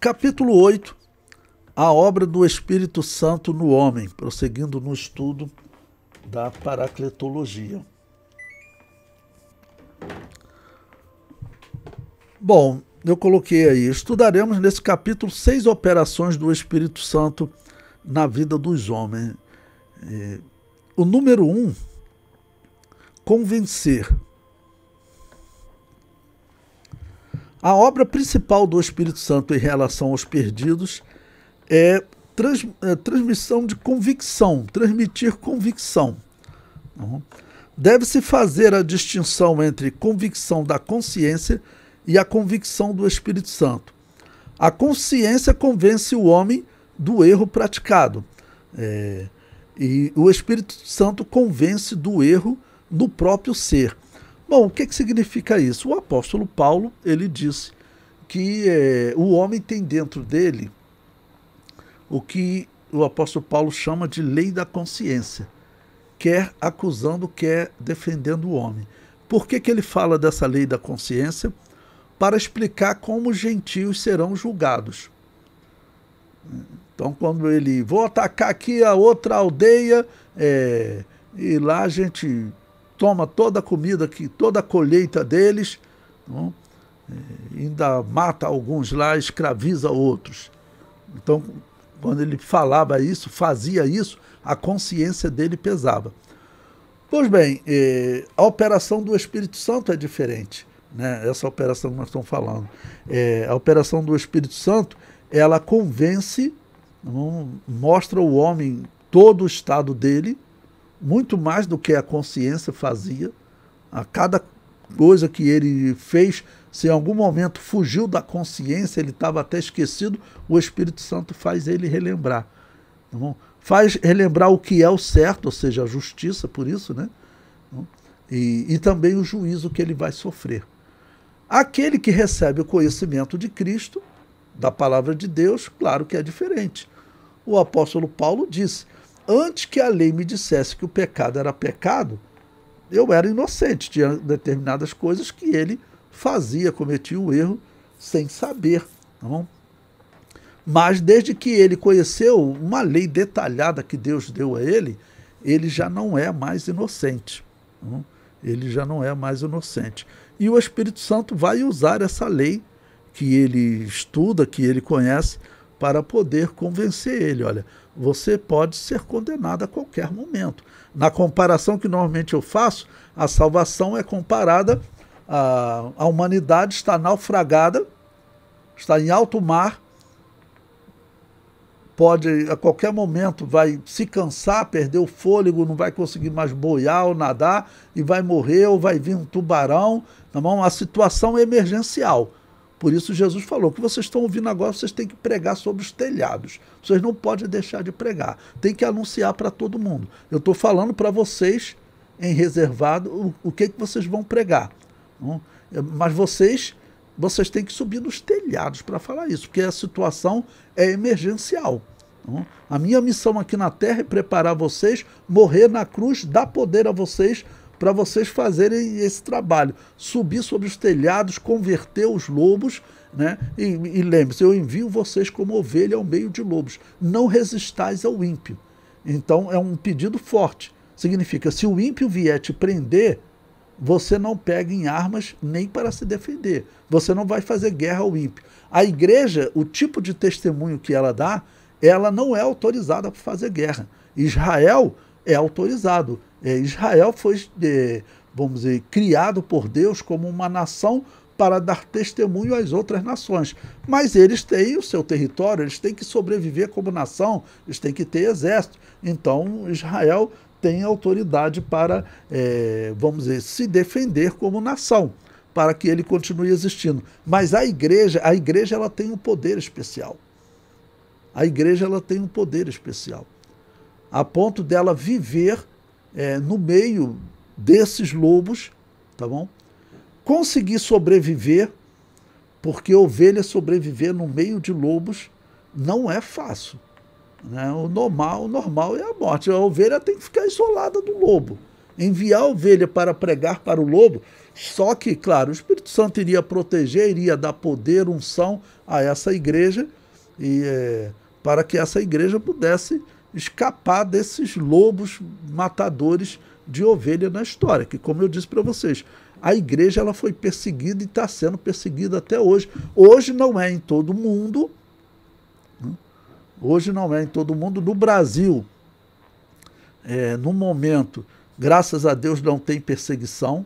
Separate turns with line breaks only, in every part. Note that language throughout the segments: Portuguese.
Capítulo 8, a obra do Espírito Santo no homem, prosseguindo no estudo da paracletologia. Bom, eu coloquei aí, estudaremos nesse capítulo 6 operações do Espírito Santo na vida dos homens. O número 1, convencer. A obra principal do Espírito Santo em relação aos perdidos é transmissão de convicção, transmitir convicção. Deve-se fazer a distinção entre convicção da consciência e a convicção do Espírito Santo. A consciência convence o homem do erro praticado, e o Espírito Santo convence do erro no próprio ser. Bom, o que significa isso? O apóstolo Paulo, ele disse que o homem tem dentro dele o que o apóstolo Paulo chama de lei da consciência, quer acusando, quer defendendo o homem. Por que ele fala dessa lei da consciência? Para explicar como os gentios serão julgados. Então, quando ele, vou atacar aqui a outra aldeia, e lá a gente toma toda a comida, toda a colheita deles, ainda mata alguns lá, escraviza outros. Então, quando ele falava isso, fazia isso, a consciência dele pesava. Pois bem, a operação do Espírito Santo é diferente, né? Essa operação que nós estamos falando. A operação do Espírito Santo, ela convence, mostra ao homem todo o estado dele, muito mais do que a consciência fazia. A cada coisa que ele fez, se em algum momento fugiu da consciência, ele estava até esquecido, o Espírito Santo faz ele relembrar. Faz relembrar o que é o certo, ou seja, a justiça, por isso, né? E também o juízo que ele vai sofrer. Aquele que recebe o conhecimento de Cristo, da palavra de Deus, claro que é diferente. O apóstolo Paulo disse: antes que a lei me dissesse que o pecado era pecado, eu era inocente. Tinha determinadas coisas que ele fazia, cometia o erro sem saber. Não? Mas desde que ele conheceu uma lei detalhada que Deus deu a ele, ele já não é mais inocente. Não? Ele já não é mais inocente. E o Espírito Santo vai usar essa lei que ele estuda, que ele conhece, para poder convencer ele. Olha, você pode ser condenado a qualquer momento. Na comparação que normalmente eu faço, a salvação é comparada à humanidade está naufragada, está em alto mar, pode a qualquer momento vai se cansar, perder o fôlego, não vai conseguir mais boiar ou nadar e vai morrer, ou vai vir um tubarão. Tá? A situação é emergencial. Por isso Jesus falou: o que vocês estão ouvindo agora, vocês têm que pregar sobre os telhados. Vocês não podem deixar de pregar. Tem que anunciar para todo mundo. Eu estou falando para vocês, em reservado, o que vocês vão pregar. Mas vocês têm que subir nos telhados para falar isso, porque a situação é emergencial. A minha missão aqui na terra é preparar vocês, morrer na cruz, dar poder a vocês, para vocês fazerem esse trabalho, subir sobre os telhados, converter os lobos, né? E lembre-se, eu envio vocês como ovelha ao meio de lobos, não resistais ao ímpio. Então é um pedido forte, significa, se o ímpio vier te prender, você não pega em armas nem para se defender, você não vai fazer guerra ao ímpio. A igreja, o tipo de testemunho que ela dá, ela não é autorizada para fazer guerra. Israel é autorizado. Israel foi, vamos dizer, criado por Deus como uma nação para dar testemunho às outras nações. Mas eles têm o seu território, eles têm que sobreviver como nação, eles têm que ter exército. Então, Israel tem autoridade para, vamos dizer, se defender como nação, para que ele continue existindo. Mas a igreja ela tem um poder especial. A igreja ela tem um poder especial, a ponto dela viver no meio desses lobos, tá bom? Conseguir sobreviver, porque ovelha sobreviver no meio de lobos não é fácil, né? O normal é a morte. A ovelha tem que ficar isolada do lobo. enviar a ovelha para pregar para o lobo, só que, claro, o Espírito Santo iria proteger, iria dar poder, unção a essa igreja, e para que essa igreja pudesse escapar desses lobos matadores de ovelha na história, que, como eu disse para vocês, a igreja ela foi perseguida e está sendo perseguida até hoje. Hoje não é em todo mundo, né? Hoje não é em todo mundo. No Brasil, no momento, graças a Deus não tem perseguição,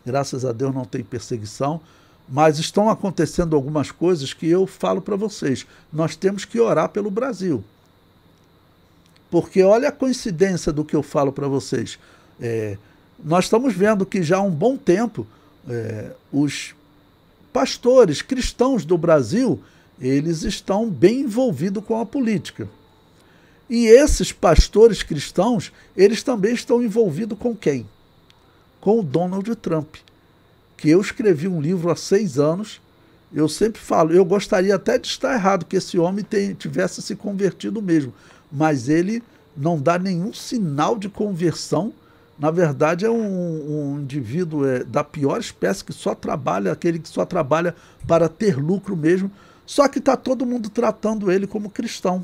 graças a Deus não tem perseguição, mas estão acontecendo algumas coisas que eu falo para vocês. Nós temos que orar pelo Brasil. Porque olha a coincidência do que eu falo para vocês. Nós estamos vendo que já há um bom tempo os pastores cristãos do Brasil, eles estão bem envolvidos com a política. E esses pastores cristãos, eles também estão envolvidos com quem? Com o Donald Trump. Que eu escrevi um livro há 6 anos, eu sempre falo, eu gostaria até de estar errado, que esse homem tivesse se convertido mesmo, mas ele não dá nenhum sinal de conversão. Na verdade é um indivíduo da pior espécie, que só trabalha, aquele que só trabalha para ter lucro mesmo, só que está todo mundo tratando ele como cristão.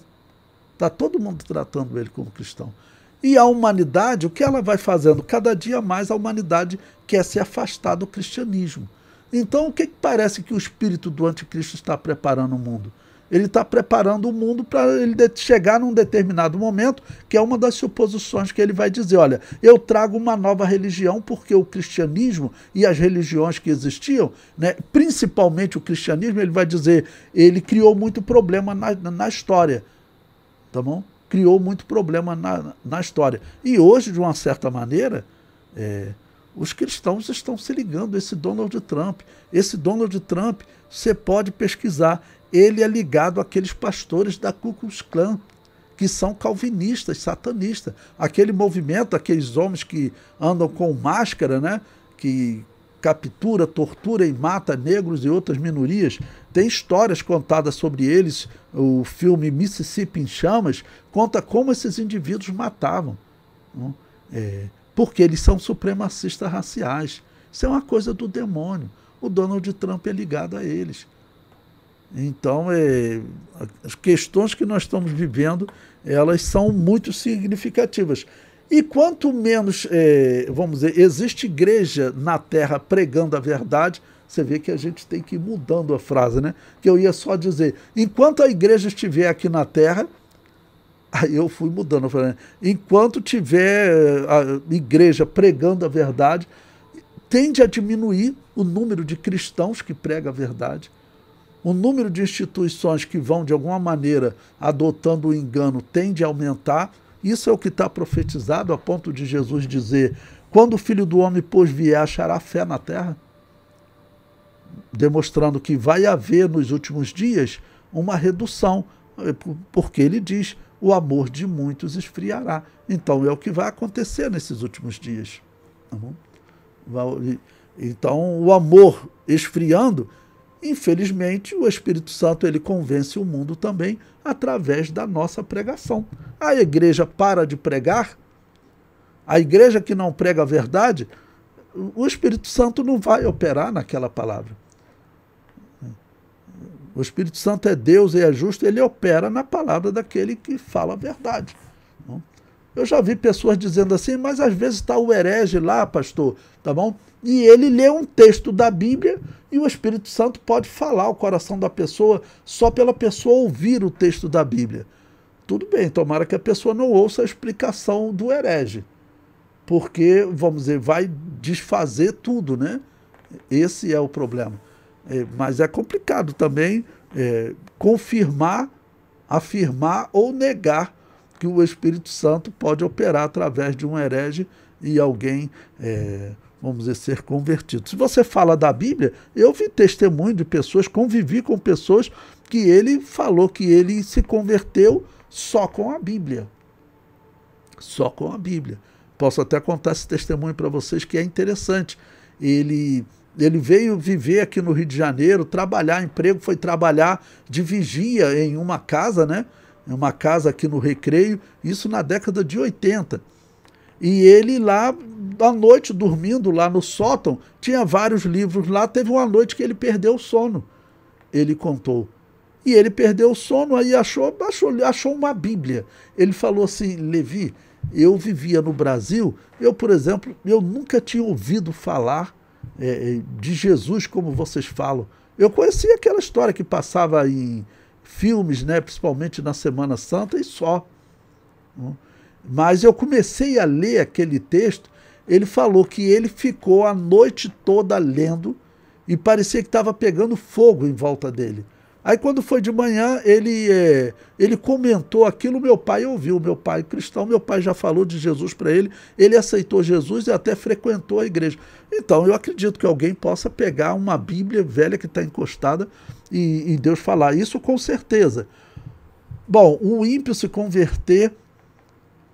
Está todo mundo tratando ele como cristão. E a humanidade, o que ela vai fazendo? Cada dia mais a humanidade quer se afastar do cristianismo. Então, o que parece que o espírito do anticristo está preparando o mundo? Ele está preparando o mundo para ele chegar num determinado momento, que é uma das suposições que ele vai dizer, olha, eu trago uma nova religião, porque o cristianismo e as religiões que existiam, né, principalmente o cristianismo, ele vai dizer, ele criou muito problema na história, tá bom? Criou muito problema na história. E hoje, de uma certa maneira, os cristãos estão se ligando a esse Donald Trump. Esse Donald Trump, você pode pesquisar, ele é ligado àqueles pastores da Ku Klux Klan, que são calvinistas, satanistas. Aquele movimento, aqueles homens que andam com máscara, né, que captura, tortura e mata negros e outras minorias. Tem histórias contadas sobre eles. O filme Mississippi em Chamas conta como esses indivíduos matavam, né? Porque eles são supremacistas raciais. Isso é uma coisa do demônio. O Donald Trump é ligado a eles. Então, as questões que nós estamos vivendo, elas são muito significativas. E quanto menos, vamos dizer, existe igreja na terra pregando a verdade, você vê que a gente tem que ir mudando a frase, né? Que eu ia só dizer, enquanto a igreja estiver aqui na terra, aí eu fui mudando, falei, enquanto tiver a igreja pregando a verdade, tende a diminuir o número de cristãos que pregam a verdade, o número de instituições que vão, de alguma maneira, adotando o engano, tende a aumentar. Isso é o que está profetizado, a ponto de Jesus dizer, quando o Filho do Homem, pois, vier, achará fé na terra? Demonstrando que vai haver, nos últimos dias, uma redução, porque ele diz, o amor de muitos esfriará. Então, é o que vai acontecer nesses últimos dias. Então, o amor esfriando, infelizmente, o Espírito Santo ele convence o mundo também através da nossa pregação. A igreja para de pregar, a igreja que não prega a verdade, o Espírito Santo não vai operar naquela palavra. O Espírito Santo é Deus e é justo, ele opera na palavra daquele que fala a verdade. Eu já vi pessoas dizendo assim, mas às vezes está o herege lá, pastor, tá bom? E ele lê um texto da Bíblia e o Espírito Santo pode falar ao coração da pessoa só pela pessoa ouvir o texto da Bíblia. Tudo bem, tomara que a pessoa não ouça a explicação do herege, porque, vamos dizer, vai desfazer tudo, né? Esse é o problema. Mas é complicado também confirmar, afirmar ou negar que o Espírito Santo pode operar através de um herege e alguém, vamos dizer, ser convertido. Se você fala da Bíblia, eu vi testemunho de pessoas, convivi com pessoas que ele falou que ele se converteu só com a Bíblia. Só com a Bíblia. Posso até contar esse testemunho para vocês que é interessante. Ele veio viver aqui no Rio de Janeiro, trabalhar, emprego, foi trabalhar de vigia em uma casa, né? Uma casa aqui no Recreio, isso na década de 80. E ele lá, à noite, dormindo lá no sótão, tinha vários livros lá, teve uma noite que ele perdeu o sono, ele contou. E ele perdeu o sono, aí achou uma Bíblia. Ele falou assim, Levi, eu vivia no Brasil, eu, por exemplo, eu nunca tinha ouvido falar de Jesus como vocês falam. Eu conhecia aquela história que passava em filmes, né, principalmente na Semana Santa, e só. Mas eu comecei a ler aquele texto, ele falou que ele ficou a noite toda lendo e parecia que estava pegando fogo em volta dele. Aí quando foi de manhã, ele comentou aquilo, meu pai ouviu, meu pai cristão, meu pai já falou de Jesus para ele aceitou Jesus e até frequentou a igreja. Então eu acredito que alguém possa pegar uma Bíblia velha que está encostada e Deus falar, isso com certeza. Bom, um ímpio se converter,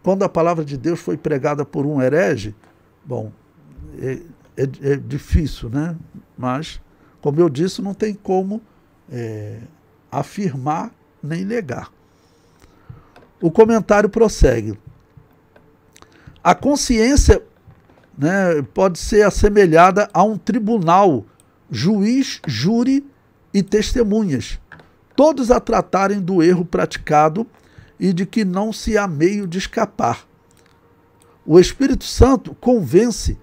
quando a palavra de Deus foi pregada por um herege, bom, é difícil, né? Mas, como eu disse, não tem como afirmar nem negar. O comentário prossegue. A consciência, né, pode ser assemelhada a um tribunal, juiz, júri e testemunhas, todos a tratarem do erro praticado e de que não se há meio de escapar. O Espírito Santo convence,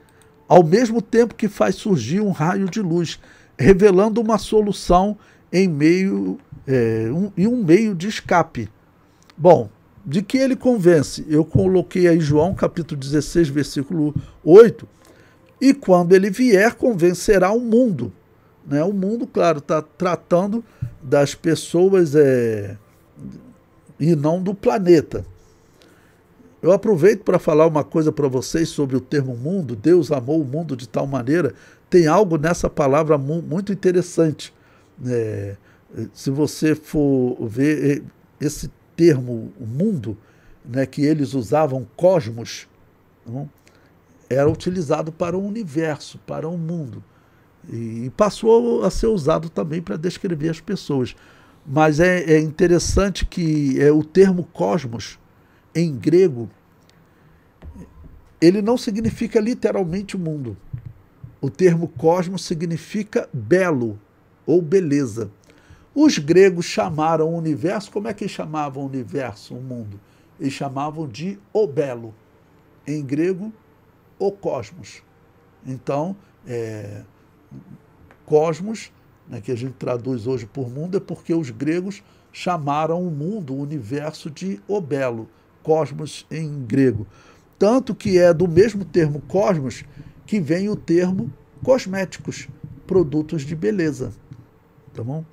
ao mesmo tempo que faz surgir um raio de luz, revelando uma solução em meio, um meio de escape. Bom, de que ele convence? Eu coloquei aí João capítulo 16, versículo 8, e quando ele vier, convencerá o mundo. Né? O mundo, claro, está tratando das pessoas e não do planeta. Eu aproveito para falar uma coisa para vocês sobre o termo mundo. Deus amou o mundo de tal maneira. Tem algo nessa palavra muito interessante. Se você for ver esse termo mundo, né, que eles usavam, cosmos, não? Era utilizado para o universo, para o mundo. E passou a ser usado também para descrever as pessoas. Mas é interessante que o termo cosmos, em grego, ele não significa literalmente o mundo. O termo cosmos significa belo ou beleza. Os gregos chamaram o universo, como é que eles chamavam o universo, o mundo? Eles chamavam de o belo. Em grego, o cosmos. Então, cosmos, né, que a gente traduz hoje por mundo, é porque os gregos chamaram o mundo, o universo, de o belo, cosmos em grego. Tanto que é do mesmo termo cosmos que vem o termo cosméticos, produtos de beleza. Tá bom?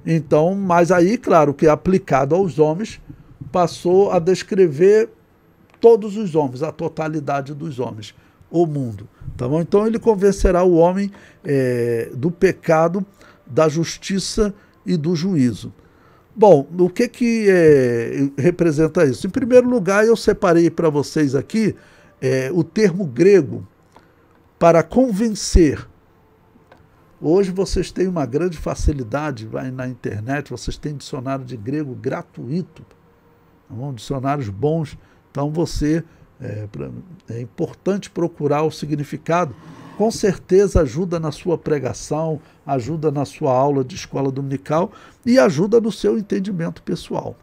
Então, mas aí, claro, que aplicado aos homens, passou a descrever todos os homens, a totalidade dos homens, o mundo. Tá bom? Então ele convencerá o homem do pecado, da justiça e do juízo. Bom, o que representa isso? Em primeiro lugar, eu separei para vocês aqui o termo grego para convencer. Hoje vocês têm uma grande facilidade, vai na internet, vocês têm dicionário de grego gratuito, tá, dicionários bons, então é importante procurar o significado, com certeza ajuda na sua pregação, ajuda na sua aula de escola dominical e ajuda no seu entendimento pessoal.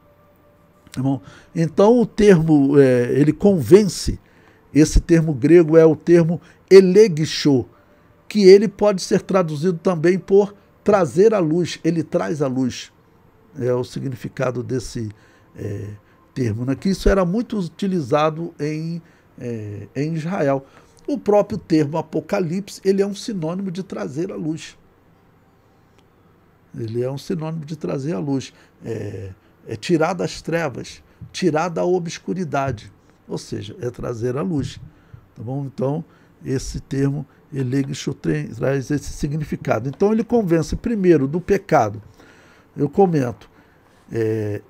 Tá bom? Então o termo, ele convence, esse termo grego é o termo elegixo, que ele pode ser traduzido também por trazer a luz, ele traz a luz, é o significado desse termo, né? Que isso era muito utilizado em Israel. O próprio termo Apocalipse, ele é um sinônimo de trazer a luz. Ele é um sinônimo de trazer a luz. É tirar das trevas, tirar da obscuridade, ou seja, é trazer a luz. Tá bom? Então, esse termo elegixo traz esse significado. Então ele convence primeiro do pecado. Eu comento.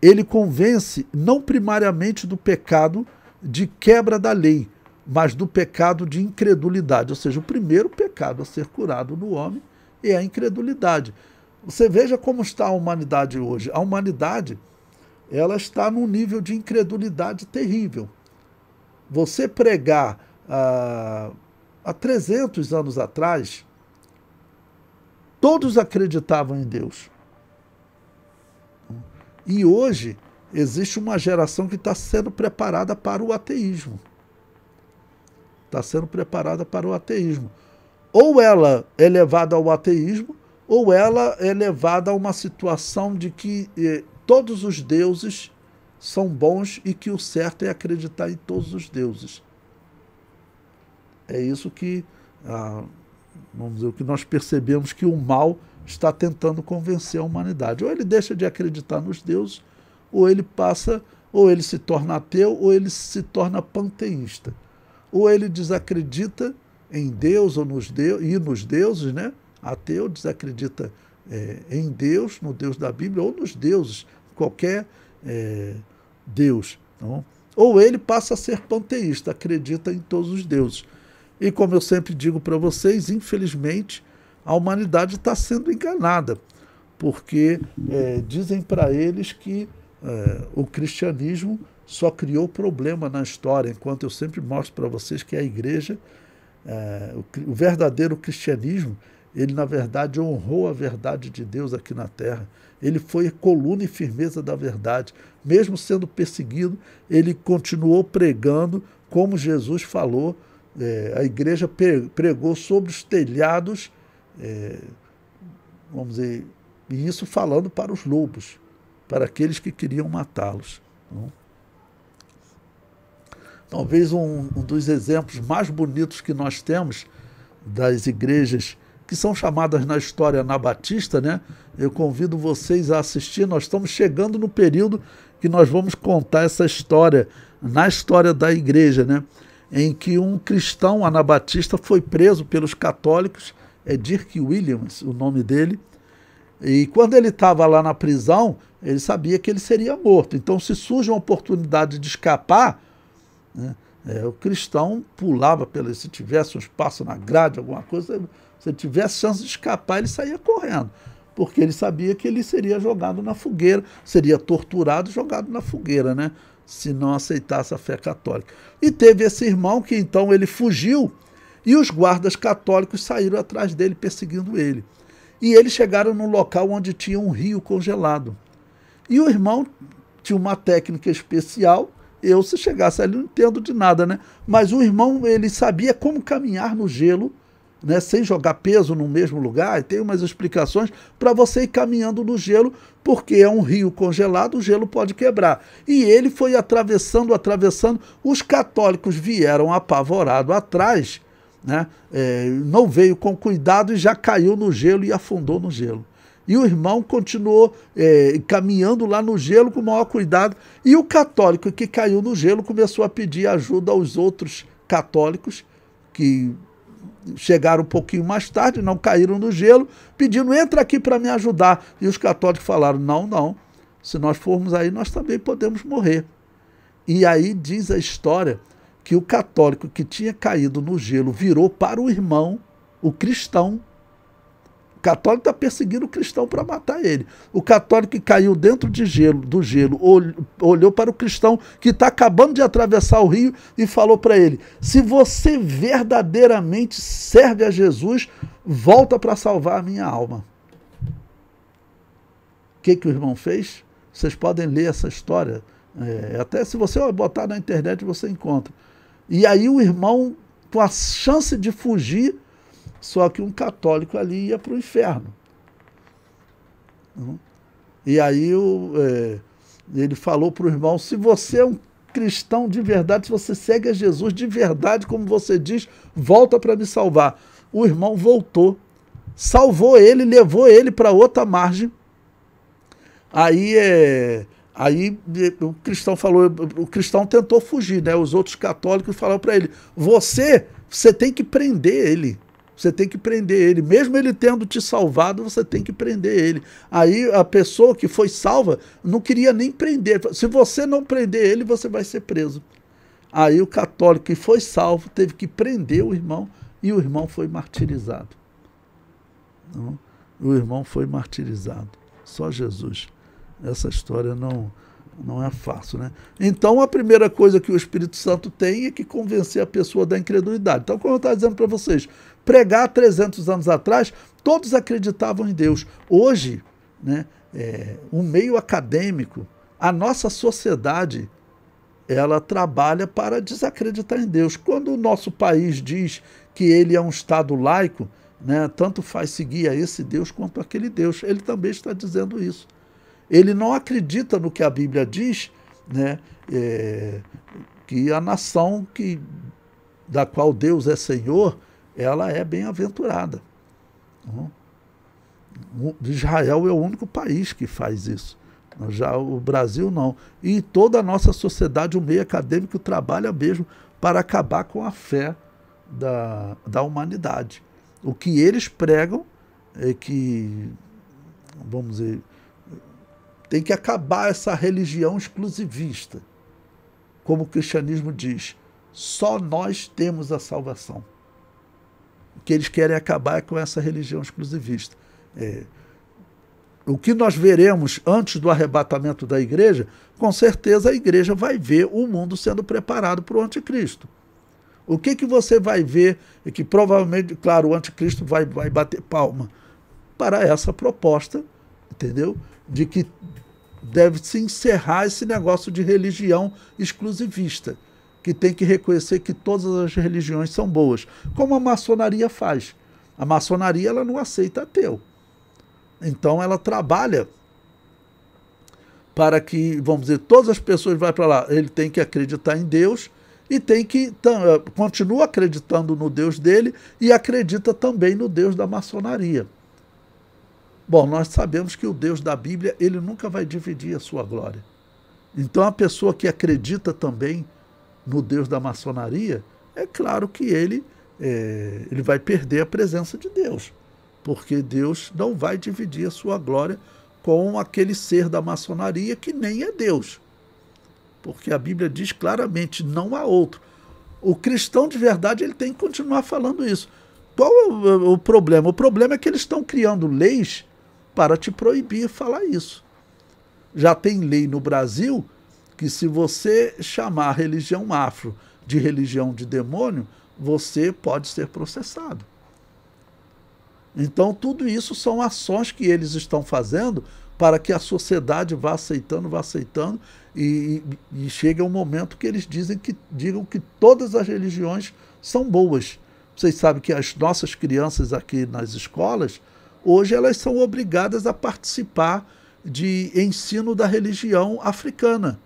Ele convence não primariamente do pecado de quebra da lei, mas do pecado de incredulidade. Ou seja, o primeiro pecado a ser curado no homem é a incredulidade. Você veja como está a humanidade hoje. A humanidade, ela está num nível de incredulidade terrível. você pregar há 300 anos atrás, todos acreditavam em Deus. E hoje existe uma geração que está sendo preparada para o ateísmo. Está sendo preparada para o ateísmo. Ou ela é levada ao ateísmo, ou ela é levada a uma situação de que todos os deuses são bons e que o certo é acreditar em todos os deuses. É isso que, vamos dizer, o que nós percebemos que o mal está tentando convencer a humanidade. Ou ele deixa de acreditar nos deuses, ou ele passa, ou ele se torna ateu, ou ele se torna panteísta. Ou ele desacredita em Deus ou nos deuses, né? Ateu desacredita em Deus, no Deus da Bíblia, ou nos deuses, qualquer Deus. Não? Ou ele passa a ser panteísta, acredita em todos os deuses. E como eu sempre digo para vocês, infelizmente, a humanidade está sendo enganada, porque dizem para eles que o cristianismo só criou problema na história, enquanto eu sempre mostro para vocês que a igreja, o verdadeiro cristianismo, ele na verdade honrou a verdade de Deus aqui na terra. Ele foi coluna e firmeza da verdade. Mesmo sendo perseguido, ele continuou pregando como Jesus falou. A igreja pregou sobre os telhados, vamos dizer, e isso falando para os lobos, para aqueles que queriam matá-los. Talvez um dos exemplos mais bonitos que nós temos das igrejas que são chamadas na história anabatista, né? Eu convido vocês a assistir. Nós estamos chegando no período que nós vamos contar essa história, na história da igreja, né? Em que um cristão anabatista foi preso pelos católicos, Dirk Williams, o nome dele, e quando ele estava lá na prisão, ele sabia que ele seria morto. Então, se surge uma oportunidade de escapar, né, o cristão pulava, se tivesse um espaço na grade, alguma coisa, se ele tivesse chance de escapar, ele saía correndo, porque ele sabia que ele seria jogado na fogueira, seria torturado e jogado na fogueira, né, se não aceitasse a fé católica. E teve esse irmão que então ele fugiu, e os guardas católicos saíram atrás dele, perseguindo ele. E eles chegaram num local onde tinha um rio congelado. E o irmão tinha uma técnica especial. Eu, se chegasse ali, não entendo de nada, né? Mas o irmão, ele sabia como caminhar no gelo, né, sem jogar peso no mesmo lugar, e tem umas explicações para você ir caminhando no gelo, porque é um rio congelado, o gelo pode quebrar. E ele foi atravessando, os católicos vieram apavorados atrás, né, não veio com cuidado e já caiu no gelo e afundou no gelo. E o irmão continuou caminhando lá no gelo com o maior cuidado, e o católico que caiu no gelo começou a pedir ajuda aos outros católicos que chegaram um pouquinho mais tarde, não caíram no gelo, pedindo, entra aqui para me ajudar. E os católicos falaram, não, se nós formos aí, nós também podemos morrer. E aí diz a história que o católico que tinha caído no gelo virou para o irmão, o cristão. O católico está perseguindo o cristão para matar ele. O católico que caiu dentro do gelo, olhou para o cristão que está acabando de atravessar o rio e falou para ele, se você verdadeiramente serve a Jesus, volta para salvar a minha alma. O que o irmão fez? Vocês podem ler essa história. Até se você botar na internet, você encontra. E aí o irmão, com a chance de fugir, só que um católico ali ia para o inferno. E aí ele falou para o irmão, se você é um cristão de verdade, se você segue a Jesus de verdade, como você diz, volta para me salvar. O irmão voltou, salvou ele, levou ele para outra margem. Aí o cristão falou, o cristão tentou fugir, né? Os outros católicos falaram para ele, você tem que prender ele. Você tem que prender ele. Mesmo ele tendo te salvado, você tem que prender ele. Aí a pessoa que foi salva não queria nem prender. Se você não prender ele, você vai ser preso. Aí o católico que foi salvo teve que prender o irmão e o irmão foi martirizado. O irmão foi martirizado. Só Jesus. Essa história Não é fácil, né? Então, a primeira coisa que o Espírito Santo tem é que convencer a pessoa da incredulidade. Então, como eu estava dizendo para vocês, pregar 300 anos atrás, todos acreditavam em Deus. Hoje, né, o meio acadêmico, a nossa sociedade, ela trabalha para desacreditar em Deus. Quando o nosso país diz que ele é um Estado laico, né, tanto faz seguir a esse Deus quanto aquele Deus, ele também está dizendo isso. Ele não acredita no que a Bíblia diz, né, que a nação da qual Deus é Senhor, ela é bem-aventurada. Israel é o único país que faz isso. Já o Brasil não. E toda a nossa sociedade, o meio acadêmico, trabalha mesmo para acabar com a fé da humanidade. O que eles pregam é que, vamos dizer, tem que acabar essa religião exclusivista. Como o cristianismo diz, só nós temos a salvação. O que eles querem acabar é com essa religião exclusivista. O que nós veremos antes do arrebatamento da igreja, com certeza a igreja vai ver o mundo sendo preparado para o anticristo. O que você vai ver, é que provavelmente, claro, o anticristo vai bater palma para essa proposta, entendeu? De que deve-se encerrar esse negócio de religião exclusivista, que tem que reconhecer que todas as religiões são boas, como a maçonaria faz. A maçonaria ela não aceita ateu. Então ela trabalha para que, vamos dizer, todas as pessoas vão para lá. Ele tem que acreditar em Deus e tem que continua acreditando no Deus dele e acredita também no Deus da maçonaria. Bom, nós sabemos que o Deus da Bíblia, ele nunca vai dividir a sua glória. Então a pessoa que acredita também no Deus da maçonaria, é claro que ele vai perder a presença de Deus, porque Deus não vai dividir a sua glória com aquele ser da maçonaria que nem é Deus. Porque a Bíblia diz claramente, não há outro. O cristão de verdade ele tem que continuar falando isso. Qual é o problema? O problema é que eles estão criando leis para te proibir falar isso. Já tem lei no Brasil que se você chamar a religião afro de religião de demônio, você pode ser processado. Então, tudo isso são ações que eles estão fazendo para que a sociedade vá aceitando, e chega um momento que eles digam que todas as religiões são boas. Vocês sabem que as nossas crianças aqui nas escolas, hoje elas são obrigadas a participar de ensino da religião africana,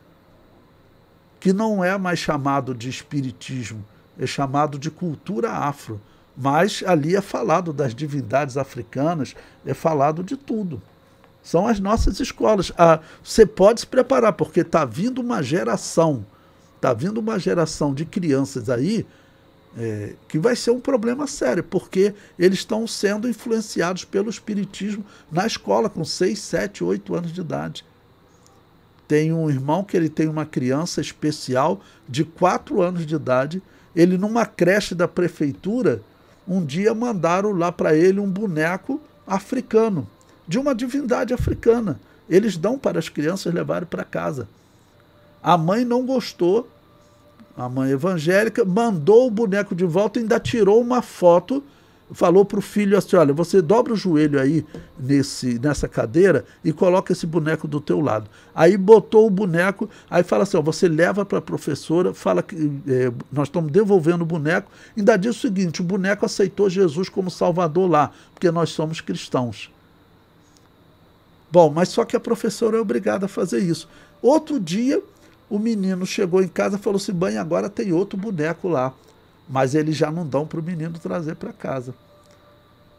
que não é mais chamado de espiritismo, é chamado de cultura afro. Mas ali é falado das divindades africanas, é falado de tudo. São as nossas escolas. Você pode se preparar, porque está vindo uma geração de crianças aí que vai ser um problema sério, porque eles estão sendo influenciados pelo espiritismo na escola, com 6, 7, 8 anos de idade. Tem um irmão que ele tem uma criança especial de 4 anos de idade, ele numa creche da prefeitura, um dia mandaram lá para ele um boneco africano, de uma divindade africana. Eles dão para as crianças levarem para casa. A mãe não gostou, a mãe evangélica, mandou o boneco de volta e ainda tirou uma foto, falou para o filho assim, olha, você dobra o joelho aí nessa cadeira e coloca esse boneco do teu lado. Aí botou o boneco, aí fala assim, ó, você leva para a professora, fala que nós estamos devolvendo o boneco, ainda diz o seguinte, o boneco aceitou Jesus como Salvador lá, porque nós somos cristãos. Bom, mas só que a professora é obrigada a fazer isso. Outro dia, o menino chegou em casa e falou assim, mãe, agora tem outro boneco lá. Mas eles já não dão para o menino trazer para casa.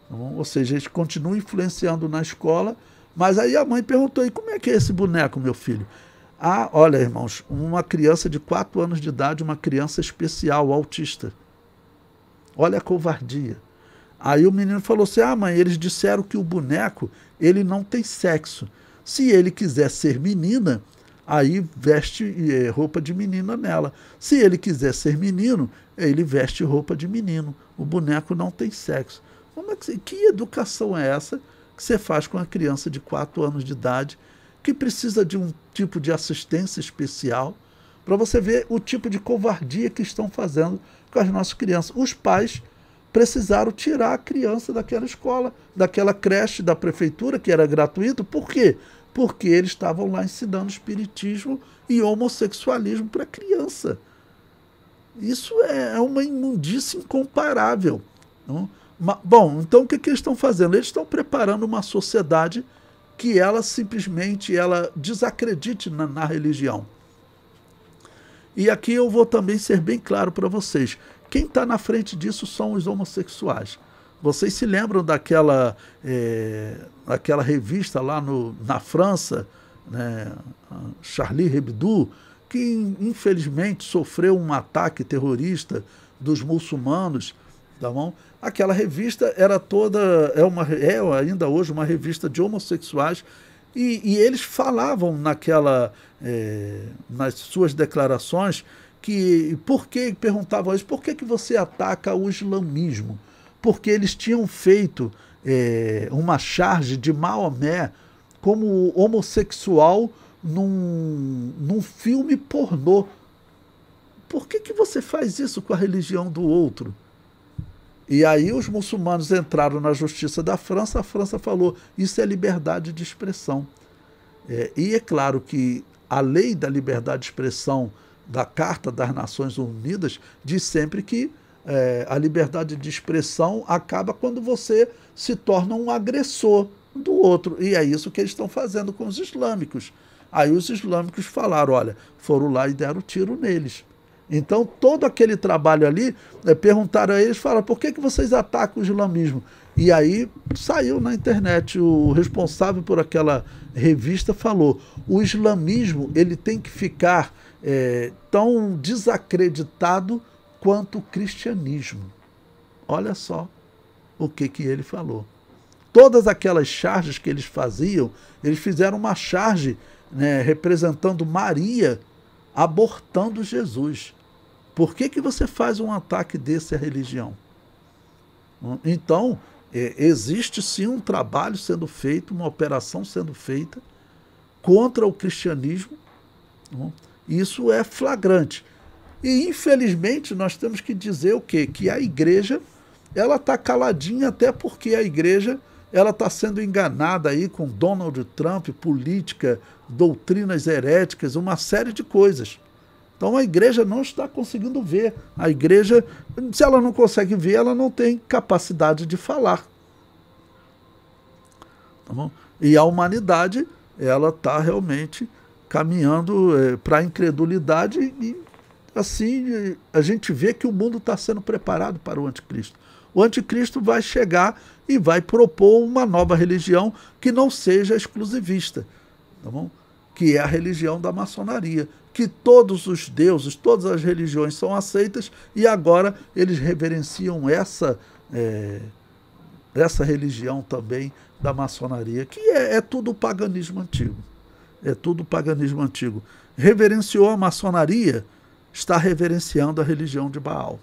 Então, ou seja, eles continuam influenciando na escola, mas aí a mãe perguntou, e como é que é esse boneco, meu filho? Ah, olha, irmãos, uma criança de 4 anos de idade, uma criança especial, autista. Olha a covardia. Aí o menino falou assim, mãe, eles disseram que o boneco, ele não tem sexo. Se ele quiser ser menina, aí veste roupa de menina nela. Se ele quiser ser menino, ele veste roupa de menino. O boneco não tem sexo. Que educação é essa que você faz com uma criança de 4 anos de idade que precisa de um tipo de assistência especial, para você ver o tipo de covardia que estão fazendo com as nossas crianças. Os pais precisaram tirar a criança daquela escola, daquela creche da prefeitura, que era gratuito. Por quê? Porque eles estavam lá ensinando espiritismo e homossexualismo para criança. Isso é uma imundícia incomparável. Não? Bom, então o que eles estão fazendo? Eles estão preparando uma sociedade que ela simplesmente desacredite na religião. E aqui eu vou também ser bem claro para vocês. Quem está na frente disso são os homossexuais. Vocês se lembram daquela revista lá na França, né, Charlie Hebdo, que infelizmente sofreu um ataque terrorista dos muçulmanos, tá bom? Aquela revista era é ainda hoje uma revista de homossexuais, e eles falavam nas suas declarações perguntavam eles, por que você ataca o islamismo? Porque eles tinham feito uma charge de Maomé como homossexual num filme pornô. Por que você faz isso com a religião do outro? E aí os muçulmanos entraram na justiça da França, a França falou, isso é liberdade de expressão. E é claro que a lei da liberdade de expressão da Carta das Nações Unidas diz sempre que a liberdade de expressão acaba quando você se torna um agressor do outro. E é isso que eles estão fazendo com os islâmicos. Aí os islâmicos falaram, olha, foram lá e deram tiro neles. Então, todo aquele trabalho ali, perguntaram a eles, falaram, por que vocês atacam o islamismo? E aí saiu na internet, o responsável por aquela revista falou, o islamismo ele tem que ficar tão desacreditado quanto o cristianismo. Olha só o que ele falou. Todas aquelas charges que eles faziam, eles fizeram uma charge, né, representando Maria abortando Jesus. Por que você faz um ataque desse à religião? Então, existe sim um trabalho sendo feito, uma operação sendo feita contra o cristianismo. Isso é flagrante. E, infelizmente, nós temos que dizer o quê? Que a igreja ela está caladinha, até porque a igreja ela está sendo enganada aí com Donald Trump, política, doutrinas heréticas, uma série de coisas. Então a igreja não está conseguindo ver. A igreja, se ela não consegue ver, ela não tem capacidade de falar. Tá bom? E a humanidade, ela está realmente caminhando para a incredulidade e assim a gente vê que o mundo está sendo preparado para o anticristo. O anticristo vai chegar e vai propor uma nova religião que não seja exclusivista, tá bom? Que é a religião da maçonaria, que todos os deuses, todas as religiões são aceitas e agora eles reverenciam essa religião também da maçonaria, que é tudo paganismo antigo. É tudo paganismo antigo. Reverenciou a maçonaria, está reverenciando a religião de Baal.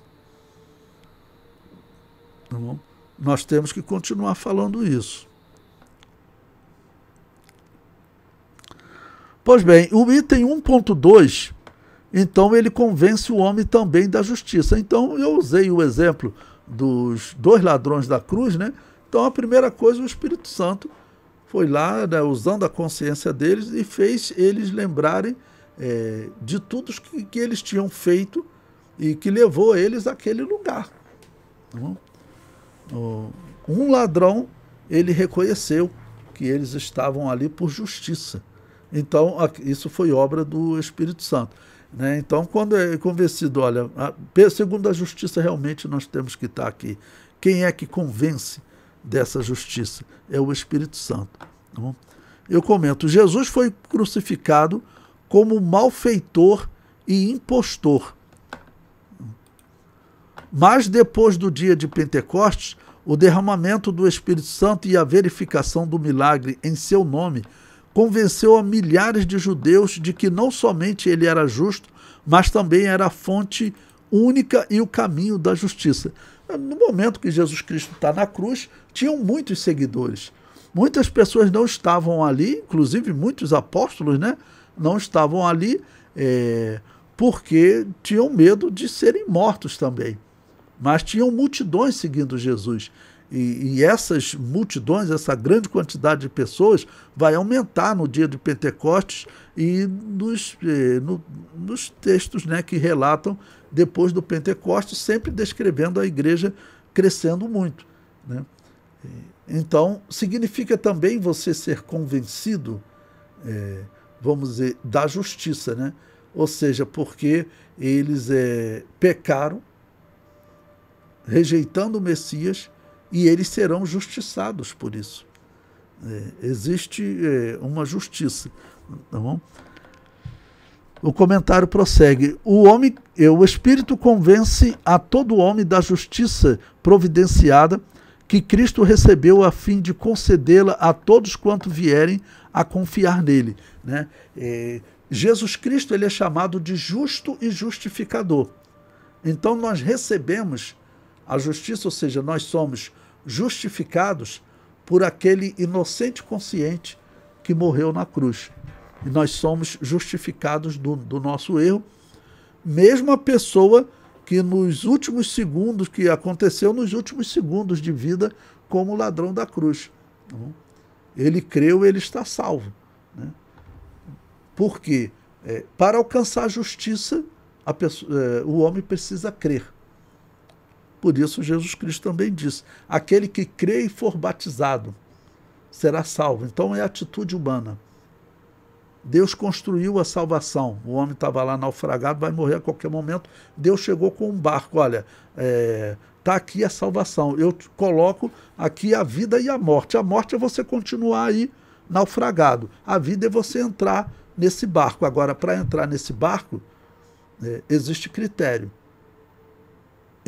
Tá bom? Nós temos que continuar falando isso. Pois bem, o item 1.2, então ele convence o homem também da justiça. Então eu usei o exemplo dos 2 ladrões da cruz, né? Então a primeira coisa, o Espírito Santo foi lá, né, usando a consciência deles e fez eles lembrarem de tudo que eles tinham feito e que levou eles àquele lugar. Tá bom? Um ladrão, ele reconheceu que eles estavam ali por justiça. Então, isso foi obra do Espírito Santo. Né? Então, quando é convencido, olha, segundo a justiça, realmente nós temos que estar aqui. Quem é que convence dessa justiça? É o Espírito Santo. Tá bom? Eu comento, Jesus foi crucificado como malfeitor e impostor. Mas depois do dia de Pentecostes, o derramamento do Espírito Santo e a verificação do milagre em seu nome convenceu a milhares de judeus de que não somente ele era justo, mas também era a fonte única e o caminho da justiça. No momento que Jesus Cristo está na cruz, tinham muitos seguidores. Muitas pessoas não estavam ali, inclusive muitos apóstolos, né, não estavam ali porque tinham medo de serem mortos também. Mas tinham multidões seguindo Jesus. E essas multidões, essa grande quantidade de pessoas, vai aumentar no dia de Pentecostes e nos textos, né, que relatam depois do Pentecostes, sempre descrevendo a igreja crescendo muito, né? Então, significa também você ser convencido, vamos dizer, da justiça, né? Ou seja, porque eles pecaram, rejeitando o Messias, e eles serão justiçados por isso. Existe uma justiça. Tá bom? O comentário prossegue. O Espírito convence a todo homem da justiça providenciada que Cristo recebeu a fim de concedê-la a todos quanto vierem a confiar nele, né? Jesus Cristo, ele é chamado de justo e justificador. Então nós recebemos a justiça, ou seja, nós somos justificados por aquele inocente consciente que morreu na cruz. E nós somos justificados do nosso erro, mesmo a pessoa que nos últimos segundos, que aconteceu nos últimos segundos de vida, como ladrão da cruz. Ele creu, ele está salvo, né? Por quê? Para alcançar a justiça, o homem precisa crer. Por isso Jesus Cristo também disse, aquele que crê e for batizado será salvo. Então é atitude humana. Deus construiu a salvação. O homem estava lá naufragado, vai morrer a qualquer momento. Deus chegou com um barco. Olha, está aqui a salvação. Eu coloco aqui a vida e a morte. A morte é você continuar aí naufragado. A vida é você entrar nesse barco. Agora, para entrar nesse barco, existe critério.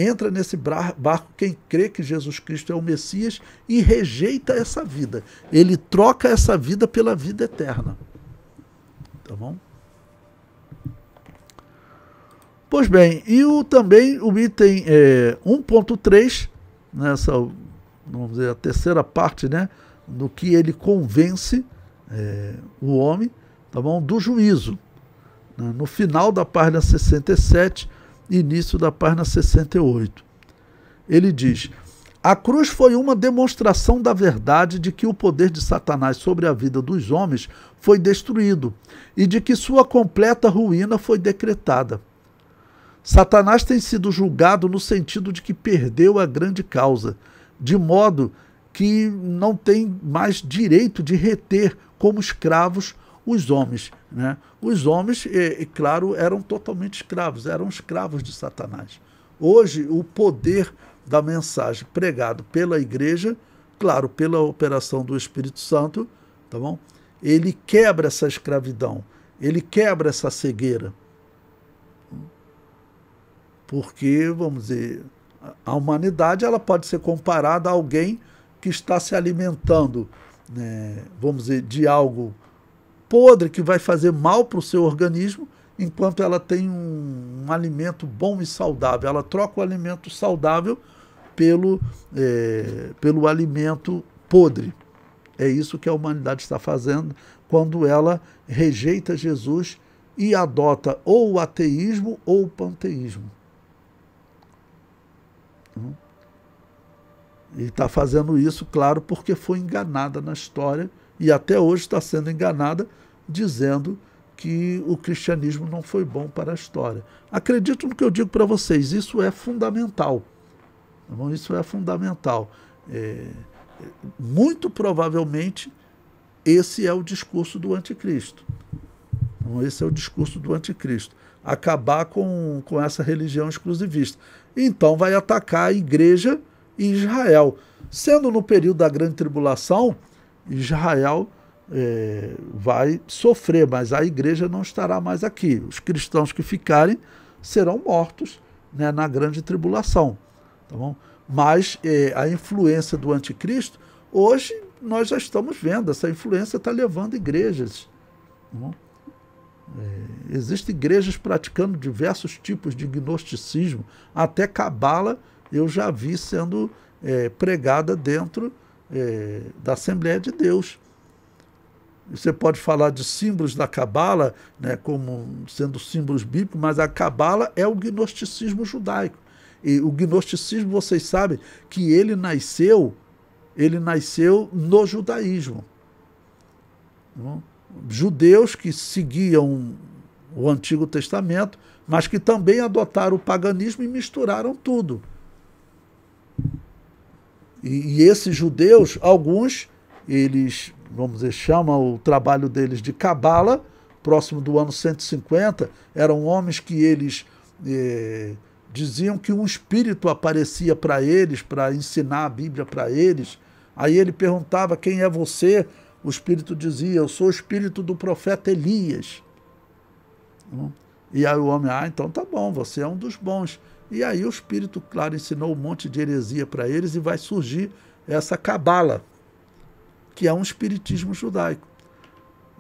Entra nesse barco quem crê que Jesus Cristo é o Messias e rejeita essa vida. Ele troca essa vida pela vida eterna. Tá bom? Pois bem, e também o item 1.3, nessa, vamos dizer, a terceira parte, né, do que ele convence o homem, tá bom? Do juízo. Né, no final da página 67, início da página 68. Ele diz: a cruz foi uma demonstração da verdade de que o poder de Satanás sobre a vida dos homens foi destruído e de que sua completa ruína foi decretada. Satanás tem sido julgado no sentido de que perdeu a grande causa, de modo que não tem mais direito de reter como escravos os homens, né? Os homens, claro, eram totalmente escravos, eram escravos de Satanás. Hoje, o poder da mensagem pregado pela igreja, claro, pela operação do Espírito Santo, tá bom? Ele quebra essa escravidão, ele quebra essa cegueira. Porque, vamos dizer, a humanidade ela pode ser comparada a alguém que está se alimentando, né, vamos dizer, de algo podre que vai fazer mal para o seu organismo, enquanto ela tem um alimento bom e saudável. Ela troca o alimento saudável pelo alimento podre. É isso que a humanidade está fazendo quando ela rejeita Jesus e adota ou o ateísmo ou o panteísmo. E está fazendo isso, claro, porque foi enganada na história e até hoje está sendo enganada, dizendo que o cristianismo não foi bom para a história. Acredito no que eu digo para vocês, isso é fundamental. Isso é fundamental. Muito provavelmente, esse é o discurso do anticristo. Esse é o discurso do anticristo. Acabar com essa religião exclusivista. Então vai atacar a igreja e Israel. Sendo no período da grande tribulação, Israel vai sofrer, mas a igreja não estará mais aqui. Os cristãos que ficarem serão mortos, né, na grande tribulação. Tá bom? Mas a influência do anticristo, hoje nós já estamos vendo, essa influência está levando igrejas. Tá bom? Existem igrejas praticando diversos tipos de gnosticismo, até cabala eu já vi sendo pregada dentro da Assembleia de Deus. Você pode falar de símbolos da Cabala, né, como sendo símbolos bíblicos, mas a Cabala é o gnosticismo judaico. E o gnosticismo, vocês sabem que ele nasceu no judaísmo. Judeus que seguiam o Antigo Testamento, mas que também adotaram o paganismo e misturaram tudo. E esses judeus, alguns, eles, vamos dizer, chamam o trabalho deles de Cabala, próximo do ano 150, eram homens que eles diziam que um espírito aparecia para eles, para ensinar a Bíblia para eles. Aí ele perguntava: quem é você? O espírito dizia: eu sou o espírito do profeta Elias. E aí o homem: então tá bom, você é um dos bons. E aí o espírito, claro, ensinou um monte de heresia para eles e vai surgir essa Cabala, que é um espiritismo judaico.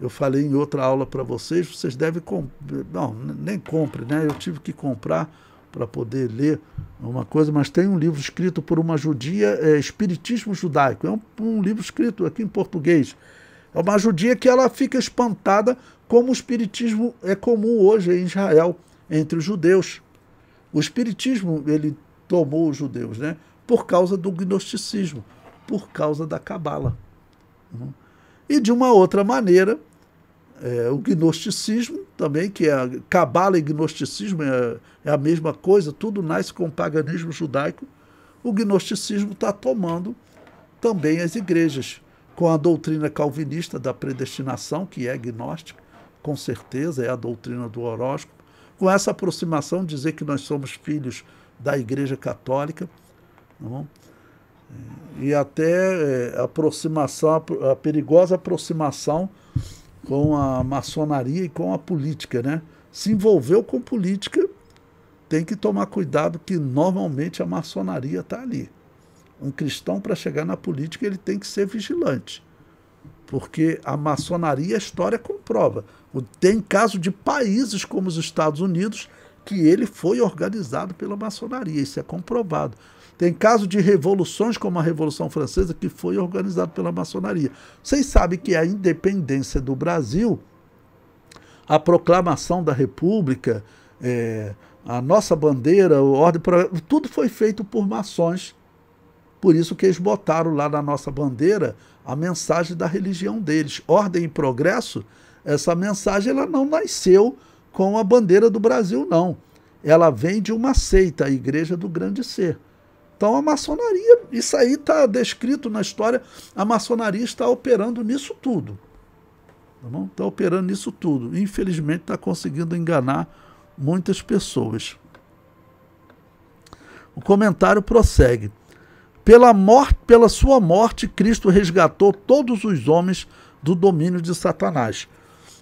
Eu falei em outra aula para vocês, vocês devem comprar. Não, nem compre, né? Eu tive que comprar para poder ler uma coisa, mas tem um livro escrito por uma judia, Espiritismo Judaico. É um livro escrito aqui em português. É uma judia que ela fica espantada como o espiritismo é comum hoje em Israel, entre os judeus. O espiritismo, ele tomou os judeus, né? Por causa do gnosticismo, por causa da Cabala. E de uma outra maneira, o gnosticismo também, que é Cabala e gnosticismo é a mesma coisa, tudo nasce com o paganismo judaico. O gnosticismo está tomando também as igrejas, com a doutrina calvinista da predestinação, que é gnóstica, com certeza é a doutrina do horóscopo, com essa aproximação, dizer que nós somos filhos da Igreja Católica, não? E até a perigosa aproximação com a maçonaria e com a política, né? Se envolveu com política, tem que tomar cuidado, que normalmente a maçonaria está ali. Um cristão, para chegar na política, ele tem que ser vigilante, porque a maçonaria, a história comprova. Tem caso de países como os Estados Unidos que ele foi organizado pela maçonaria, isso é comprovado. Tem caso de revoluções como a Revolução Francesa que foi organizado pela maçonaria. Vocês sabem que a independência do Brasil, a proclamação da República, a nossa bandeira, a ordem, tudo foi feito por maçons. Por isso que eles botaram lá na nossa bandeira a mensagem da religião deles. Ordem e progresso, essa mensagem ela não nasceu com a bandeira do Brasil, não. Ela vem de uma seita, a Igreja do Grande Ser. Então a maçonaria, isso aí está descrito na história, a maçonaria está operando nisso tudo. Tá bom? Está operando nisso tudo. Infelizmente está conseguindo enganar muitas pessoas. O comentário prossegue. Pela sua morte, Cristo resgatou todos os homens do domínio de Satanás,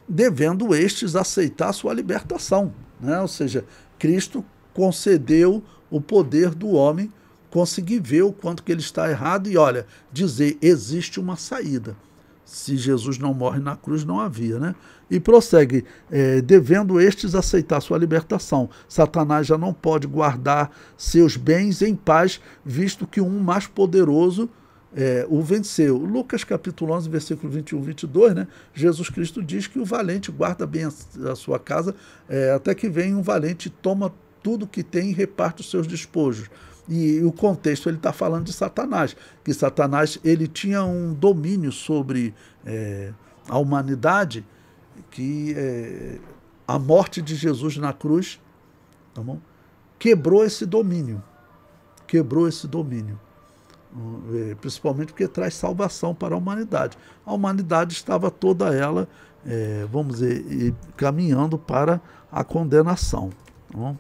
devendo estes aceitar sua libertação, né? Ou seja, Cristo concedeu o poder do homem conseguir ver o quanto que ele está errado e, olha, dizer, existe uma saída. Se Jesus não morre na cruz, não havia, né? E prossegue, devendo estes aceitar sua libertação. Satanás já não pode guardar seus bens em paz, visto que um mais poderoso o venceu. Lucas capítulo 11, versículo 21 e 22, né? Jesus Cristo diz que o valente guarda bem a sua casa, até que vem um valente e toma tudo que tem e reparte os seus despojos. E o contexto, ele está falando de Satanás, que Satanás ele tinha um domínio sobre a humanidade, que a morte de Jesus na cruz, tá bom? Quebrou esse domínio, principalmente porque traz salvação para a humanidade. A humanidade estava toda ela, vamos dizer, caminhando para a condenação. Tá bom?